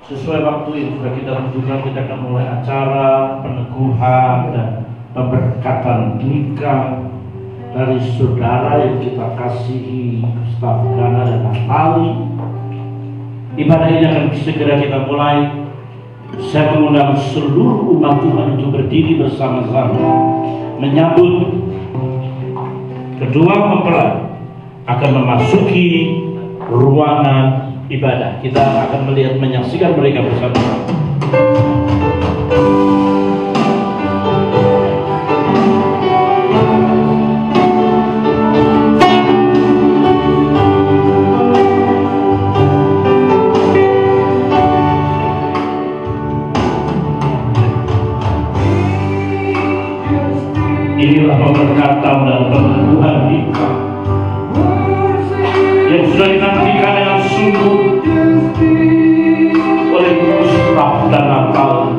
Sesuai waktu yang sudah kita tentukan, kita akan mulai acara peneguhan dan pemberkatan nikah dari saudara yang kita kasihi, Gustaf Gana dan Natali. Ibadah ini akan segera kita mulai. Saya mengundang seluruh umat Tuhan untuk berdiri bersama-sama menyambut kedua mempelai akan memasuki ruangan ibadah. Kita akan melihat, menyaksikan mereka bersama-sama. Inilah pemberkatan dan peneguhan nikah yang sudah dinantikan dengan sungguh oleh Gustaf dan Natali.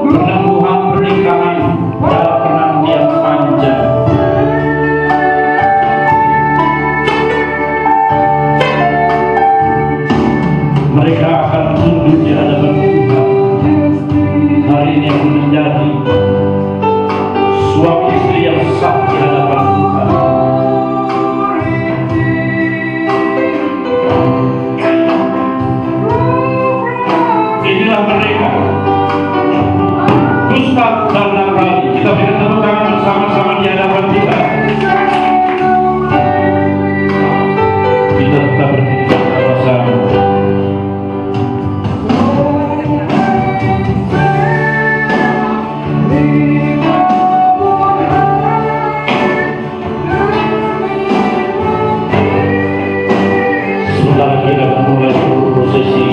Peneguhan pernikahan dalam penantian panjang. Mereka akan tunduk di hadapan Tuhan. Hari ini akan menjadi suami istri yang sah di hadapan Tuhan. Inilah mereka, Gustaf dan Natali. Kita berikan tepuk tangan bersama-sama di hadapan Tuhan. Kita tetap berdiri bersama-sama. Kita memulai prosesi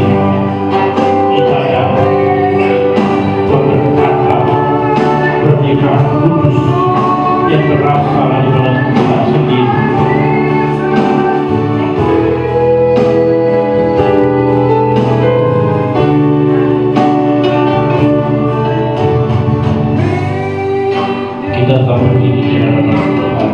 ibadah pemberkatan pernikahan kudus yang berasal dari dalam Tuhan sendiri. Kita tak berdiri di hadapan Tuhan.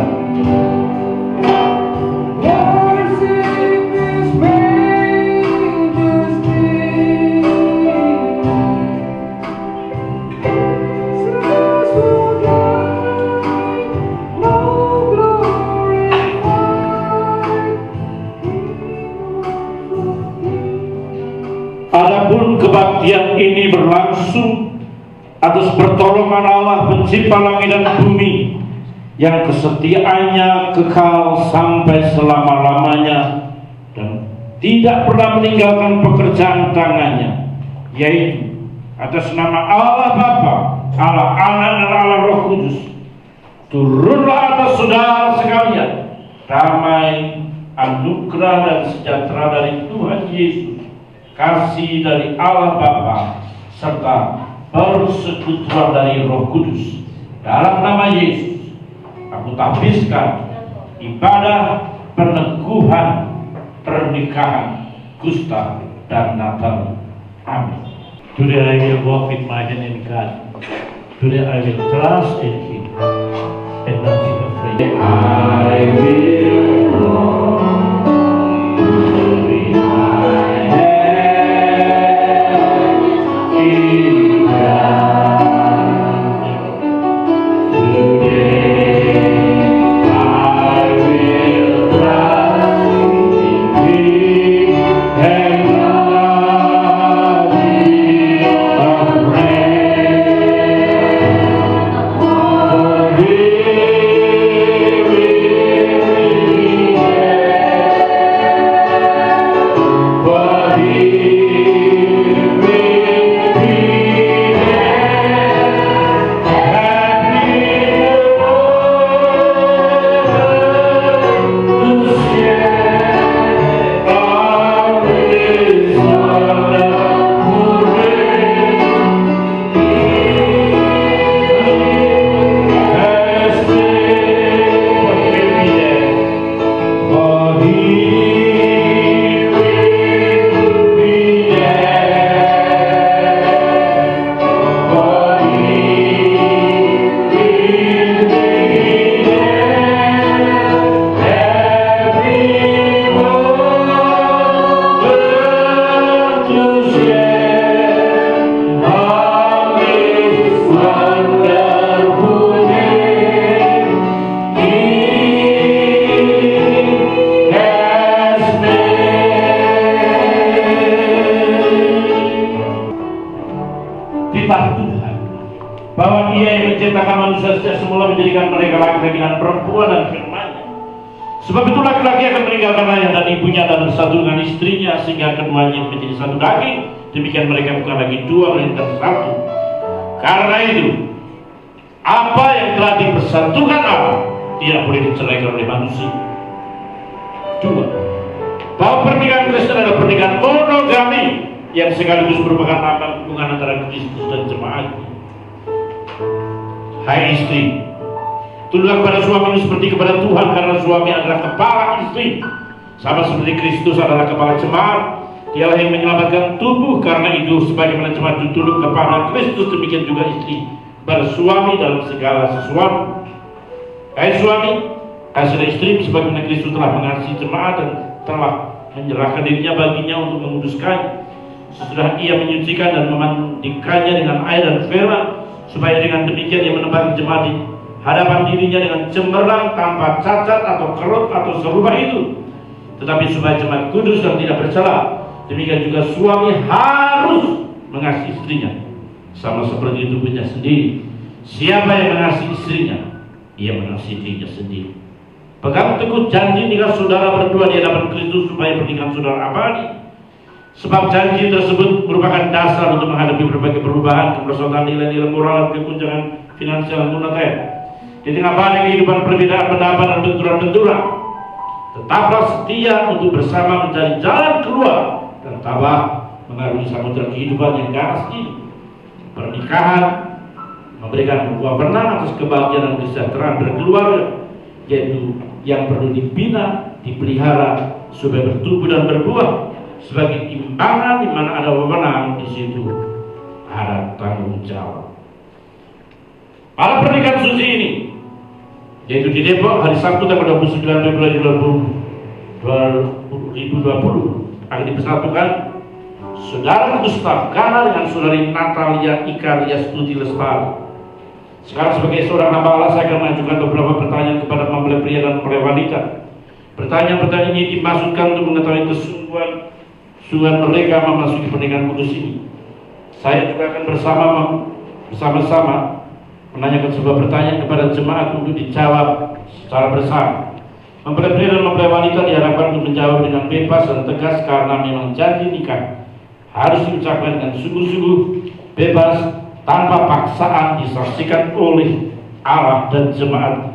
Adapun kebaktian ini berlangsung atas pertolongan Allah pencipta langit dan bumi, yang kesetiaannya kekal sampai selama-lamanya dan tidak pernah meninggalkan pekerjaan tangannya, yaitu atas nama Allah Bapa, Allah Anak dan Allah Roh Kudus. Turunlah atas saudara sekalian damai, anugerah dan sejahtera dari Tuhan Yesus, kasih dari Allah Bapa, serta persekutuan dari Roh Kudus. Dalam nama Yesus, aku tahbiskan ibadah peneguhan pernikahan Gustaf dan Natali. Amin. Today I will walk with my hand in God. Today I will trust in Him and not be afraid. I will walk with my hand in God. Today I will trust in Him and not be afraid. sejak semula menjadikan mereka laki-laki dan perempuan dan firman-Nya. Sebab itu laki-laki akan meninggalkan ayah dan ibunya dan bersatu dengan istrinya sehingga keduanya menjadi satu daging. Demikian mereka bukan lagi dua melainkan satu. Karena itu, apa yang telah dipersatukan Allah tidak boleh diceraikan oleh manusia. Dua, bahwa pernikahan Kristen adalah pernikahan monogami yang sekaligus merupakan lambang hubungan antara Kristus dan jemaatnya. Hai istri, tunduklah kepada suamimu seperti kepada Tuhan, karena suami adalah kepala istri, sama seperti Kristus adalah kepala jemaat. Dialah yang menyelamatkan tubuh. Karena itu, sebagaimana jemaat tunduk kepada Kristus, demikian juga istri kepada suami dalam segala sesuatu. Hai suami, kasihlah istri sebagaimana Kristus telah mengasihi jemaat dan telah menyerahkan dirinya baginya untuk menguduskannya, sesudah ia menyucikan dan memandikannya dengan air dan firman, supaya dengan demikian ia menempati jemaat di hadapan dirinya dengan cemerlang, tanpa cacat atau kerut atau serupa itu, tetapi supaya jemaat kudus dan tidak bercela. Demikian juga suami harus mengasihi istrinya sama seperti tubuhnya sendiri. Siapa yang mengasihi istrinya, ia mengasihi dirinya sendiri. Pegang teguh janji nikah saudara berdua di hadapan Kristus, supaya pernikahan saudara abadi. Sebab janji tersebut merupakan dasar untuk menghadapi berbagai perubahan, kemerosotan nilai-nilai moral dan kekunjangan finansial moneter. Di tengah badai kehidupan perbedaan pendapat dan benturan-benturan, tetaplah setia untuk bersama mencari jalan keluar dan tabah mengarungi samudera kehidupan yang ganas ini. Pernikahan memberikan buah benang atas kebahagiaan dan kesejahteraan berkeluarga, yaitu yang perlu dibina, dipelihara supaya bertumbuh dan berbuah sebagai timbangan. Di mana ada wewenang, di situ ada tanggung jawab. Pada pernikahan suci ini, yaitu di Depok hari Sabtu tanggal 29 Februari 2020, akan dipersatukan Saudara Gustaf Gana dengan Saudari Natalia Ika Riastuti Lestari. Sekarang sebagai seorang hamba Allah, saya akan mengajukan beberapa pertanyaan kepada mempelai pria dan mempelai wanita. Pertanyaan-pertanyaan ini dimaksudkan untuk mengetahui kesungguhan mereka memasuki pernikahan kudus ini. Saya juga akan bersama-sama menanyakan sebuah pertanyaan kepada jemaat untuk dijawab secara bersama. Mempelai pria dan mempelai wanita diharapkan untuk menjawab dengan bebas dan tegas, karena memang janji nikah harus diucapkan dengan sungguh-sungguh, bebas, tanpa paksaan, disaksikan oleh Allah dan jemaat.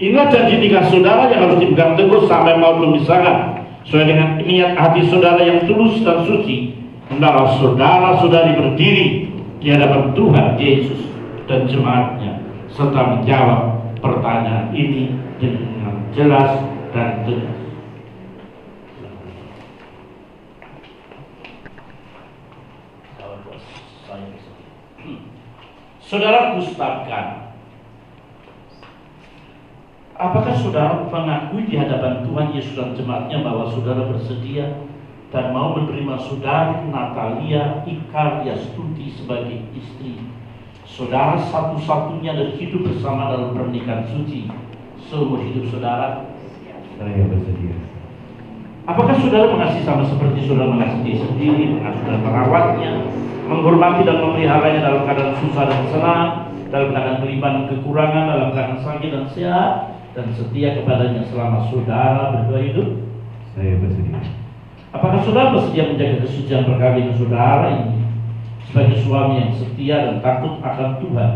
Ingat janji nikah saudara yang harus dipegang teguh sampai maut memisahkan, sesuai dengan niat hati saudara yang tulus dan suci. Hendaklah saudara-saudari berdiri di hadapan Tuhan Yesus dan jemaatnya, serta menjawab pertanyaan ini dengan jelas dan tegas. Saudara Gustaf Gana, apakah saudara mengakui di hadapan Tuhan Yesus dan jemaatnya bahwa saudara bersedia dan mau menerima saudari Natalia Ika Riastuti sebagai istri saudara satu-satunya dan hidup bersama dalam pernikahan suci seumur hidup saudara? Saya bersedia. Apakah saudara mengasihi sama seperti saudara mengasihi diri sendiri, mengasuh dan merawatnya, menghormati dan memeliharanya dalam keadaan susah dan senang, dalam keadaan kelimpahan dan kekurangan, dalam keadaan sakit dan sehat, dan setia kepadanya selama saudara berdua hidup? Saya bersedia. Apakah saudara bersedia menjaga kesucian perkawinan saudara ini sebagai suami yang setia dan takut akan Tuhan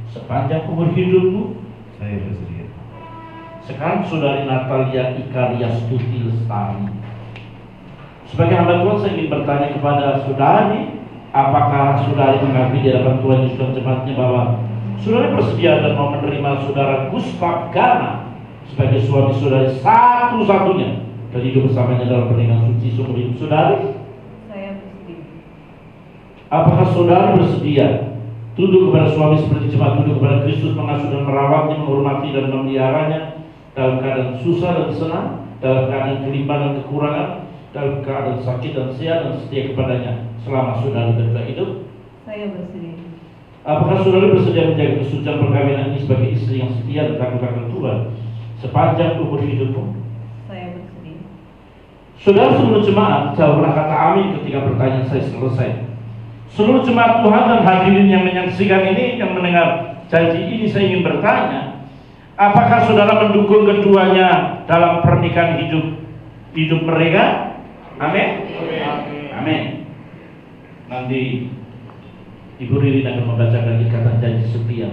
sepanjang umur hidupmu? Saya bersedia. Sekarang saudari Natalia Ika Riastuti Lestari, sebagai hamba Tuhan, saya ingin bertanya kepada saudari, apakah saudari mengakui di hadapan Tuhan Yesus dan jemaatnya bahwa saudari bersedia dan mau menerima saudara Gustaf Gana sebagai suami saudari satu-satunya dan hidup bersamanya dalam pernikahan suci seumur hidup saudari? Saya bersedia. Apakah saudari bersedia tunduk kepada suami seperti jemaat tunduk kepada Kristus, mengasuh dan merawatnya, menghormati dan memeliharanya dalam keadaan susah dan senang, dalam keadaan kelimpahan dan kekurangan, dalam keadaan sakit dan sehat, dan setia kepadanya selama saudara berdua hidup? Saya bersedia. Apakah saudara bersedia menjaga kesucian perkawinan ini sebagai istri yang setia dan takut akan Tuhan sepanjang umur hidupmu? Saya bersedia. Saudara seluruh jemaat, jawablah kata amin ketika pertanyaan saya selesai. Seluruh jemaat Tuhan dan hadirin yang menyaksikan ini, yang mendengar janji ini saya ingin bertanya, apakah saudara mendukung keduanya dalam pernikahan hidup mereka? Amin. Amin. Nanti Ibu Ririn akan membacakan ikatan janji setia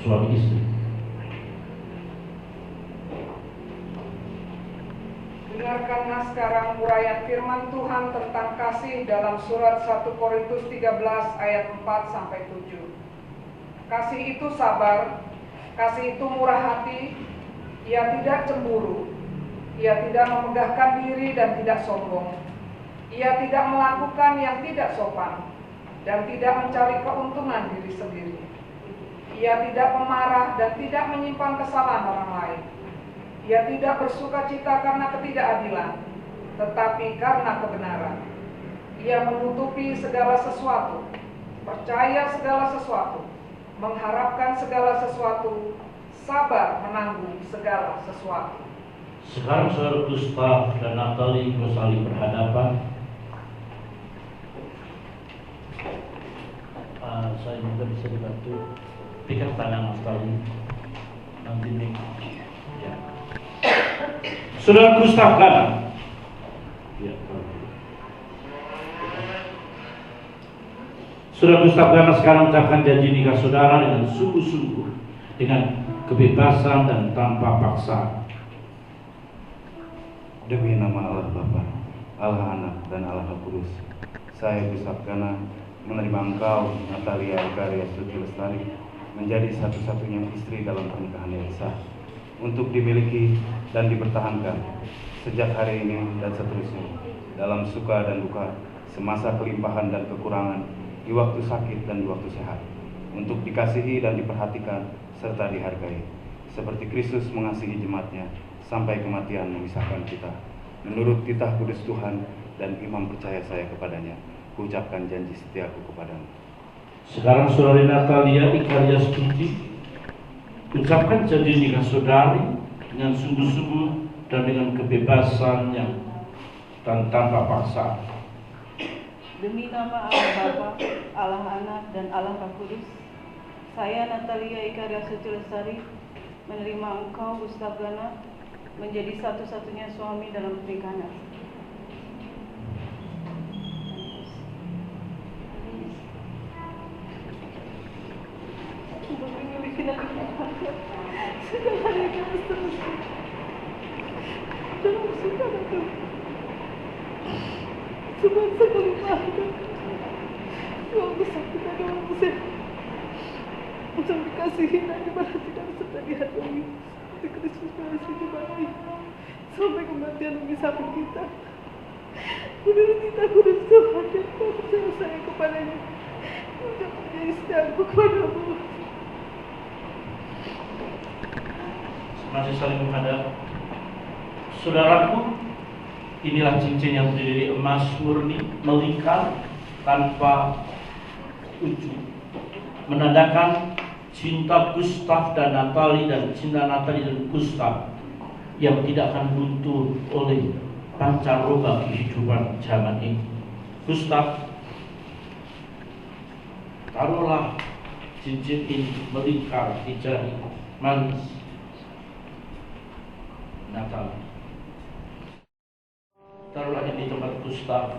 suami istri. Dengarkanlah sekarang uraian firman Tuhan tentang kasih dalam surat 1 Korintus 13 ayat 4 sampai 7. Kasih itu sabar, kasih itu murah hati, ia tidak cemburu, ia tidak memegahkan diri dan tidak sombong, ia tidak melakukan yang tidak sopan, dan tidak mencari keuntungan diri sendiri. Ia tidak pemarah dan tidak menyimpan kesalahan orang lain. Ia tidak bersuka cita karena ketidakadilan, tetapi karena kebenaran. Ia menutupi segala sesuatu, percaya segala sesuatu, mengharapkan segala sesuatu, sabar menanggung segala sesuatu. Sekarang saudara Gustav dan Natalie saling berhadapan. Saya juga bisa dibantu. Pegang tangan Natalie. Nanti nih. Ya. Saudara Gustav kanan. Ya. Saudara Gustav Gana sekarang ucapkan janji nikah saudara dengan sungguh-sungguh, dengan kebebasan dan tanpa paksaan. Demi nama Allah Bapa, Allah Anak, dan Allah Roh Kudus, saya Gustav Gana menerima engkau, Natalia Ikaria Suci Lestari, menjadi satu-satunya istri dalam pernikahan yang sah, untuk dimiliki dan dipertahankan sejak hari ini dan seterusnya, dalam suka dan duka, semasa kelimpahan dan kekurangan, di waktu sakit dan di waktu sehat, untuk dikasihi dan diperhatikan serta dihargai, seperti Kristus mengasihi jemaatnya sampai kematian memisahkan kita. Menurut titah kudus Tuhan dan imam percaya saya kepadanya, kuucapkan janji setiaku kepadamu. Sekarang saudari Natalia Ikaria Suci, ucapkan janji nikah saudari dengan sungguh-sungguh dan dengan kebebasan yang dan tanpa paksaan. Demi nama Allah Bapa, Allah Anak, dan Allah Roh Kudus, saya Natalia Ikaria Suci Lestari menerima engkau, Gustav Gana, menjadi satu-satunya suami dalam pernikahan. Sebab sekelimpahan Tuhan besar kita dalam Mesir untuk dikasihi dan diperhatikan serta dihargai seperti Kristus mengasihi jemaatnya sampai kematian memisahkan kita. Menurut titah kudus Tuhan dan percaya saya kepadanya untuk menjadi setiaku kepadamu. Masih saling menghadap. Saudaraku, inilah cincin yang terdiri dari emas murni, melingkar tanpa ujung, menandakan cinta Gustav dan Natalie dan cinta Natalie dan Gustav yang tidak akan luntur oleh pancaroba kehidupan zaman ini. Gustav, taruhlah cincin ini melingkar di jari manis Natalie. Taruhlah di tempat Gustav.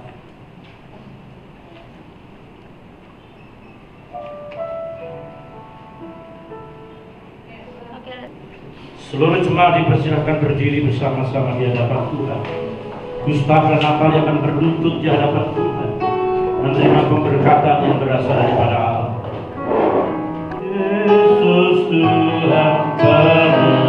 Seluruh jemaat dipersilakan berdiri bersama-sama di hadapan Tuhan. Gustav dan Natalie akan berlutut di hadapan Tuhan, menerima pemberkatan yang berasal daripada Allah. Yesus Tuhan penebus.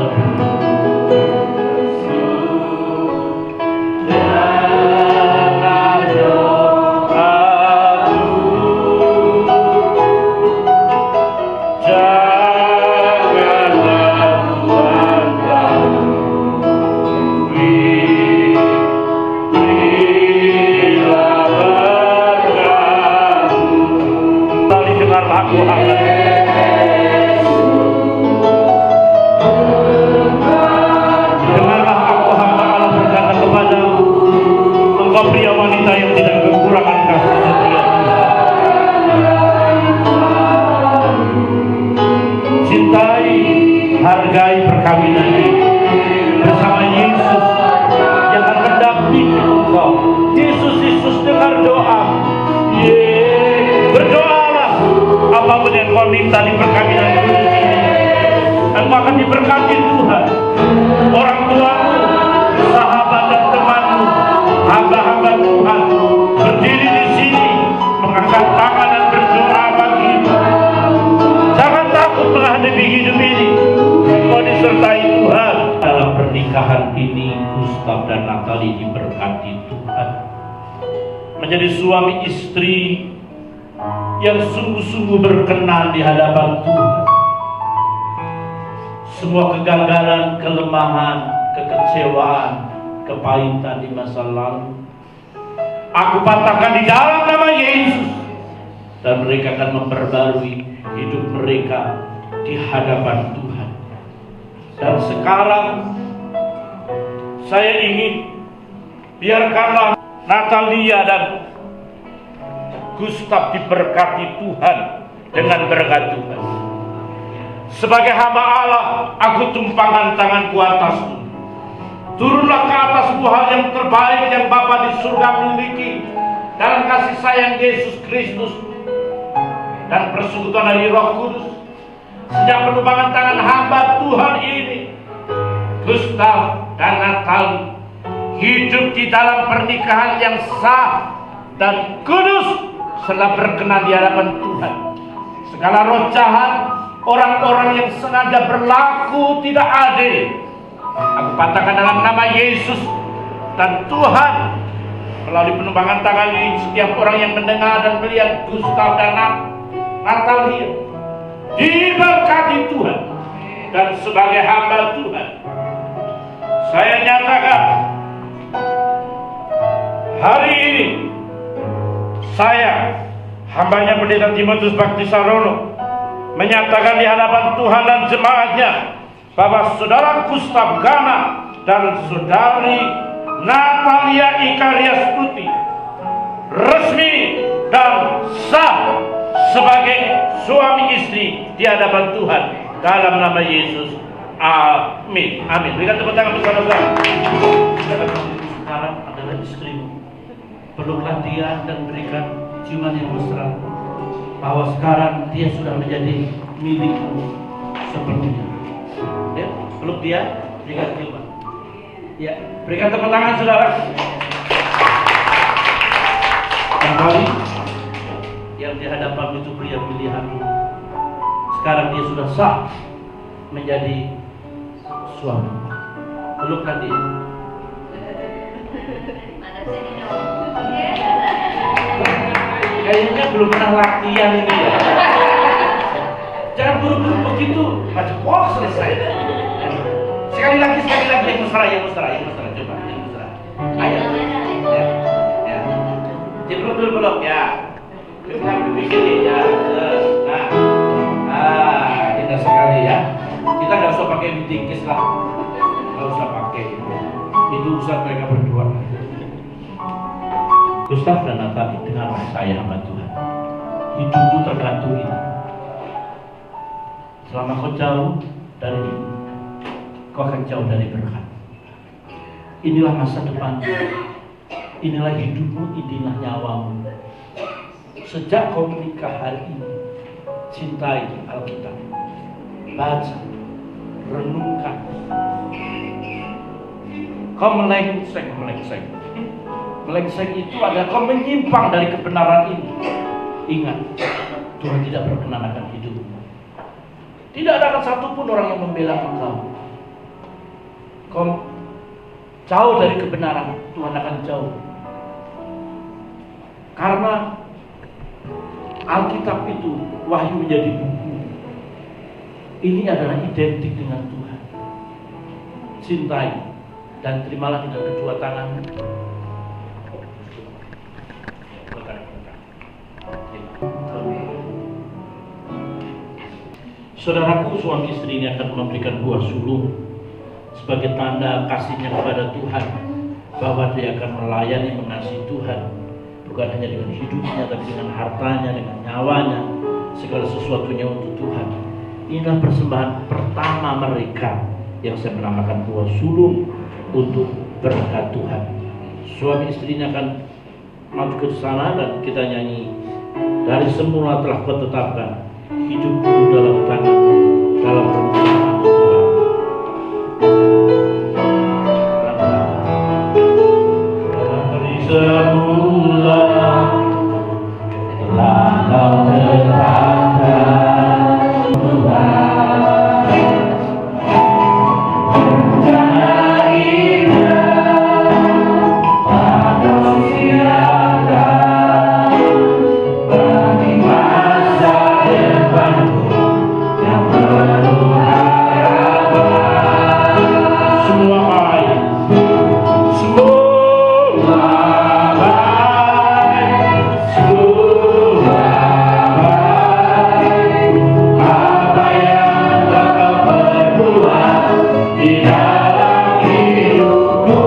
hargai perkawinan ini bersama Yesus yang akan mendampingi engkau. Yesus dengar doa. Berdoalah apapun yang kau minta di perkawinan kudus ini, engkau akan diberkati Tuhan. Orang tuamu, sahabat dan temanmu, hamba-hamba Tuhan berdiri di sini mengangkat tangan dan berdoa bagimu. Jangan takut menghadapi hidup ini. Kau disertai Tuhan. Dalam pernikahan ini, Gustaf dan Natali diberkati Tuhan menjadi suami istri yang sungguh-sungguh berkenan di hadapan Tuhan. Semua kegagalan, kelemahan, kekecewaan, kepahitan di masa lalu, aku patahkan di dalam nama Yesus, dan mereka akan memperbarui hidup mereka di hadapan Tuhan. Dan sekarang saya ingin biarkanlah Natalia dan Gustaf diberkati Tuhan dengan berkat Tuhan. Sebagai hamba Allah, aku tumpangkan tanganku atasmu. Turunlah ke atas hal yang terbaik yang Bapa di surga miliki dalam kasih sayang Yesus Kristus dan persekutuan dari Roh Kudus. Sejak penumpangan tangan hamba Tuhan ini, Gustaf dan Natali hidup di dalam pernikahan yang sah dan kudus serta berkenan di hadapan Tuhan. Segala roh jahat, orang-orang yang sengaja berlaku tidak adil, aku patahkan dalam nama Yesus. Dan Tuhan melalui penumpangan tangan ini, setiap orang yang mendengar dan melihat Gustaf dan Natalia diberkati Tuhan. Dan sebagai hamba Tuhan, saya nyatakan hari ini, saya hambanya Pendeta Timotius Baktisarono menyatakan di hadapan Tuhan dan jemaatnya bahwa saudara Gustaf Gana dan saudari Natalia Ikaria-Stuti resmi dan sah sebagai suami istri di hadapan Tuhan dalam nama Yesus. Amin. Amin. Berikan tepuk tangan bersama-sama. Sekarang adalah istrimu. Peluklah dia dan berikan ciuman yang mesra, bahwa sekarang dia sudah menjadi milikmu sepenuhnya. Ya, peluk dia, berikan ciuman. Ya, berikan tepuk tangan saudara. Kembali yang di hadapan itu pria pilihanmu. Sekarang dia sudah sah menjadi suami. Peluklah dia. Kayaknya belum pernah latihan ini ya. Jangan buru-buru begitu, macam selesai. Sekali lagi yang mesra, coba yang mesra. Ayo, ya. Dipeluk ya. Kita bikin ya. Indah sekali ya. Kita nggak usah pakai bitingkis lah, nggak usah pakai itu usaha mereka berdua. Gustaf dan Natali, dengarlah saya hamba Tuhan. Hidupmu tergantung ini. Selama kau jauh dari ini, kau akan jauh dari berkat. Inilah masa depan, inilah hidupmu, inilah nyawamu. Sejak kau menikah hari ini, cintai Alkitab, baca, renungkan. Kau melengseng. Melengseng itu adalah kau menyimpang dari kebenaran ini. Ingat, Tuhan tidak berkenan akan hidupmu. Tidak ada satupun orang yang membela engkau. Kau jauh dari kebenaran, Tuhan akan jauh. Karena Alkitab itu wahyu menjadi buku. Ini adalah identik dengan Tuhan. Cintai dan terimalah dengan kedua tangan. Saudaraku, suami istri ini akan memberikan buah sulung sebagai tanda kasihnya kepada Tuhan, bahwa dia akan melayani, mengasihi Tuhan, bukan hanya dengan hidupnya, tapi dengan hartanya, dengan nyawanya, segala sesuatunya untuk Tuhan. inilah persembahan pertama mereka yang saya menamakan buah sulung untuk berkat Tuhan. Suami istrinya akan maju ke sana dan kita nyanyi, dari semula telah Kau tetapkan hidupku dalam tangan-Mu, dalam rencana Tuhan. Dari semula telah Kau tetapkan Tuhan, rencana indah Kau siapkan bagi masa depanku yang penuh harapan. Semua baik, semua baik, semua baik. Apa yang Kau perbuat di dalam hidupku,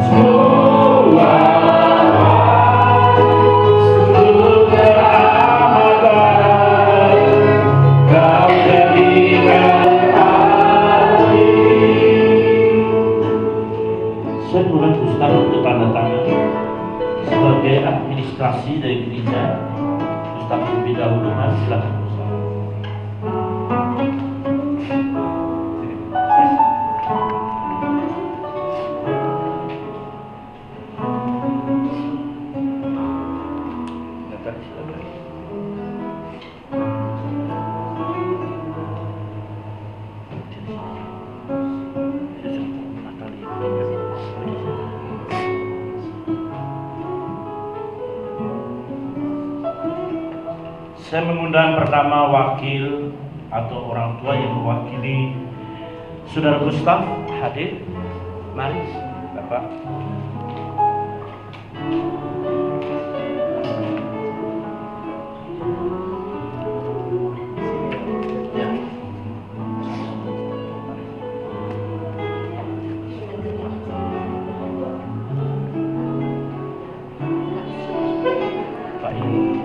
semua seluruh teramat baik. Kau jadikan hati. Saya mulai Gustaf untuk tanda tangan sebagai administrasi dari gereja. Gustaf lebih dahulu, Mas, silakan Gustaf. Natali, silakan. Saya mengundang pertama wakil atau orang tua yang mewakili Saudara Gustaf hadir. Mari, Bapak. Ya. Pak ini.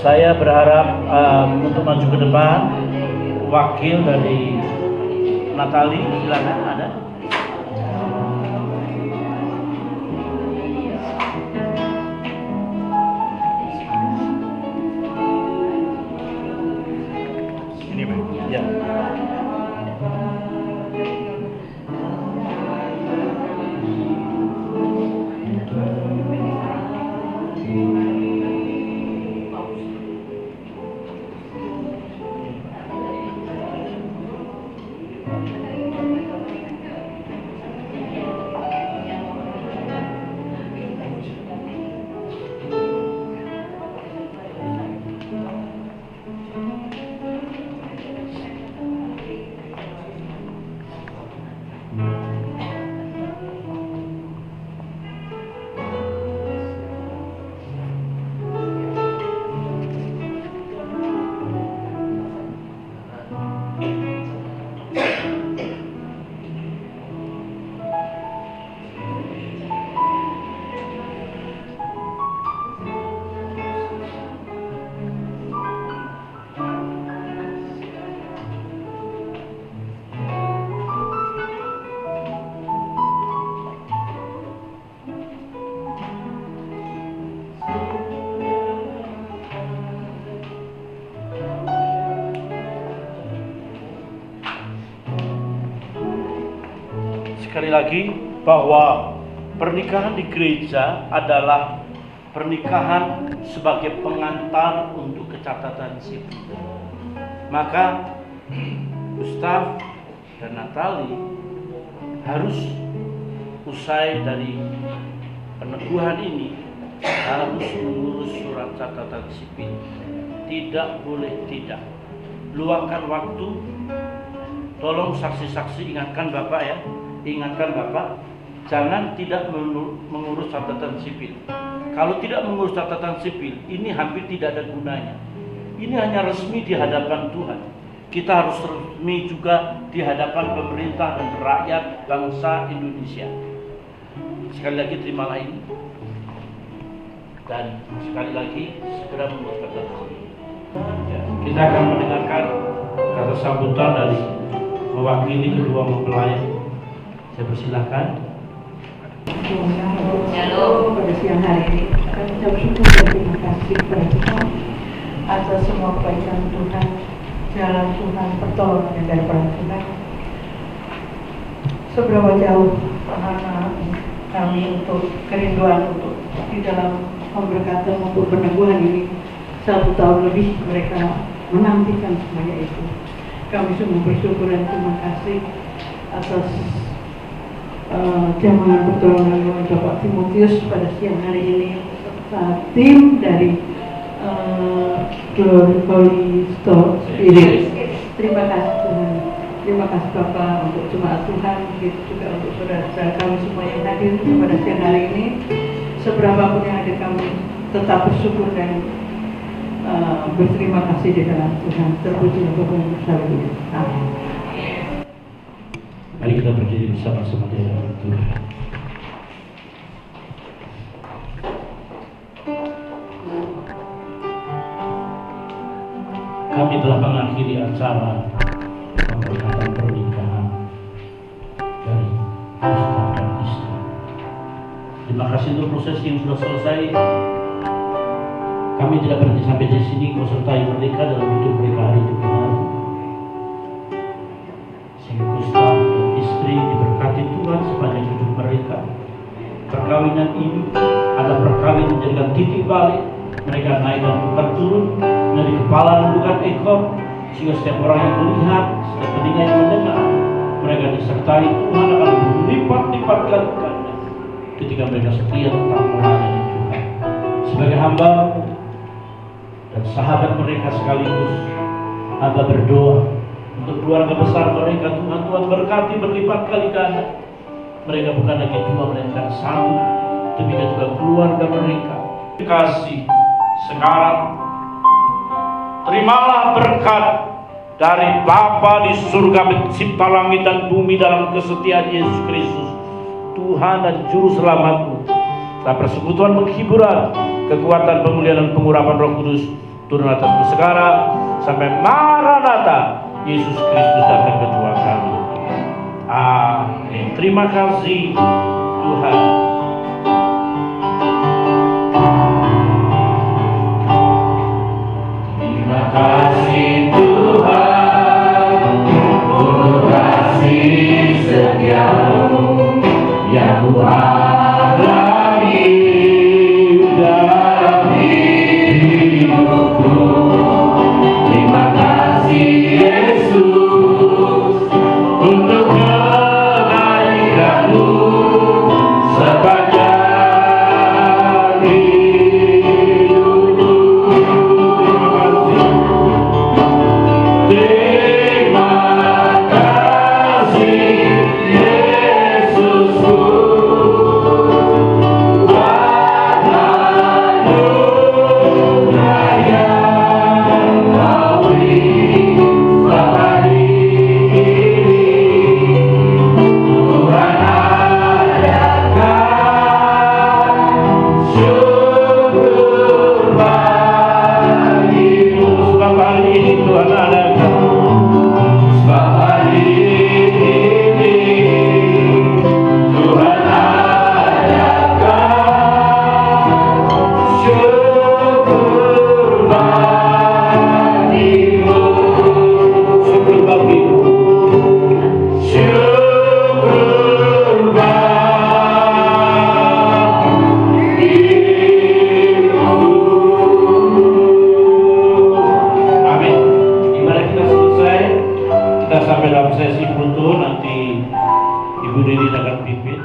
Saya berharap untuk maju ke depan wakil dari Natali, silakan ada. Ini Pak. Ya. Sekali lagi bahwa pernikahan di gereja adalah pernikahan sebagai pengantar untuk kecatatan sipil. Maka Gustaf dan Natali harus usai dari peneguhan ini harus mengurus surat catatan sipil. Tidak boleh tidak. Luangkan waktu. Tolong saksi-saksi ingatkan Bapak ya. Ingatkan Bapak, jangan tidak mengurus catatan sipil. Kalau tidak mengurus catatan sipil, ini hampir tidak ada gunanya. Ini hanya resmi di hadapan Tuhan. kita harus resmi juga di hadapan pemerintah dan rakyat bangsa Indonesia. Sekali lagi terimalah ini, dan sekali lagi segera membuat keputusan. Ya, kita akan mendengarkan kata sambutan dari mewakili kedua mempelai. Saya persilahkan. Halo, pada siang hari ini kami ucap syukur dan terima kasih kepada Tuhan atas semua kebaikan Tuhan, jalan Tuhan, pertolongan dari Tuhan. Seberapa jauh anak-anak kami untuk kerinduan untuk di dalam memberkati maupun peneguhan ini, 1 tahun lebih mereka menantikan semuanya itu. Kami semua bersyukur dan terima kasih atas jamaah pertolongan oleh Bapak Timotius pada siang hari ini, serta tim dari Glory Holy Spirit. Terima kasih Tuhan, terima kasih Bapak untuk jemaat Tuhan, begitu juga untuk saudara-saudara kami semua yang hadir pada siang hari ini. Seberapapun yang ada, kami tetap bersyukur dan berterima kasih di dalam Tuhan. Terpuji Bapak yang bersalawat. Amin. Mari kita berdiri bersama-sama di hadapan Tuhan. Kami telah mengakhiri acara pemberkatan pernikahan dari Ustaz dan istri. Terima kasih untuk proses yang sudah selesai. Kami tidak berhenti sampai di sini, kau sertai mereka dalam hidup mereka hari demi hari. Sehingga Ustaz dan istri diberkati Tuhan sepanjang hidup mereka. Perkawinan ini adalah perkawinan menjadikan titik balik. Mereka naik dan bukan turun, dari kepala dan bukan ekor, sehingga setiap orang yang melihat, setiap telinga yang mendengar, mereka disertai Tuhan akan berlipat-lipat kali ganda ketika mereka setia tetap melayani Tuhan. Sebagai hamba dan sahabat mereka sekaligus, hamba berdoa untuk keluarga besar mereka. Tuhan berkati berlipat kali ganda. Mereka bukan lagi 2 melainkan 1, demikian juga keluarga mereka. Terima kasih. Sekarang terimalah berkat dari Bapa di surga, pencipta langit dan bumi, dalam kesetiaan Yesus Kristus, Tuhan dan Juru Selamatmu. Dan persekutuan penghiburan, kekuatan pemulihan dan pengurapan Roh Kudus turun atasmu sekarang sampai Maranatha, Yesus Kristus datang kedua kali. Amin. Terima kasih Tuhan. Terima kasih Tuhan untuk kasih setiamu yang Ku alami dalam hidupku. Terima kasih Yesus untuk kebaikan-Mu sepanjang hidupku. Terima kasih Yesusku, buat anugerah yang Kau beri selama ini. Tuhan adakan syukur bagimu. Sebab hari ini Tuhan adakan, sebab hari ini Tuhan adakan syukur bagimu. Syukur bagimu. Syukur bagimu. Amin. Ibadah kita selesai, kita sampai dalam sesi foto. Nanti Ibu Dini akan pimpin.